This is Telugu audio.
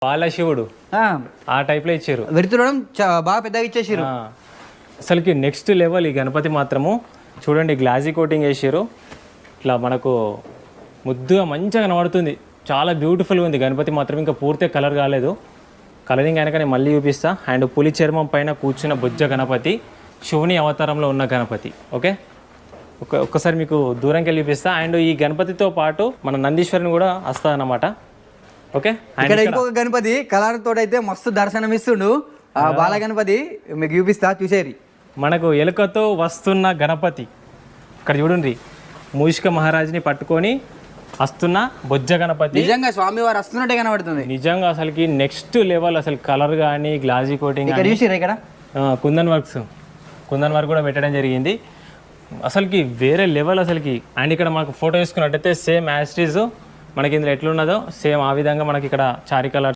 బాలశివుడు ఆ టైప్లో ఇచ్చారు. విరుతుడం బాగా పెద్దగా ఇచ్చేసారు. అసలుకి నెక్స్ట్ లెవెల్ ఈ గణపతి మాత్రము. చూడండి గ్లాసీ కోటింగ్ వేసారు. ఇట్లా మనకు ముద్దుగా మంచిగా కనబడుతుంది. చాలా బ్యూటిఫుల్గా ఉంది గణపతి మాత్రం. ఇంకా పూర్తిగా కలర్ కాలేదు. కలరింగ్ అయినాక నేను మళ్ళీ చూపిస్తా. అండ్ పులి చర్మం పైన కూర్చున్న బొజ్జ గణపతి, శివుని అవతారంలో ఉన్న గణపతి. ఓకే, ఒక్కసారి మీకు దూరంకి వెళ్ళి చూపిస్తా. అండ్ ఈ గణపతితో పాటు మన నందీశ్వరుని కూడా వస్తుంది అన్నమాట. ఓకే, ఇక్కడ ఇంకొక గణపతి కలర్ తోటి అయితే మస్తు దర్శనం ఇస్తుండు. ఆ బాల గణపతి మీకు చూపిస్తా, చూసేరి. మనకు ఎలుకతో వస్తున్న గణపతి. ఇక్కడ చూడండి, మూషిక మహారాజుని పట్టుకొని వస్తున్న బొజ్జ గణపతి. నిజంగా స్వామివారు వస్తున్నట్టే కనబడుతుంది. నిజంగా అసలుకి నెక్స్ట్ లెవెల్. అసలు కలర్ కానీ గ్లాసీ కోటింగ్ ఇక్కడ కుందన్ వర్క్ కూడా పెట్టడం జరిగింది. అసలుకి వేరే లెవెల్ అసలుకి. అండ్ ఇక్కడ మనకు ఫోటో వేసుకున్నట్టయితే సేమ్ యాస్టీజ్ మనకి ఇందులో ఎట్లున్నదో సేమ్ ఆ విధంగా మనకి ఇక్కడ చారి కలర్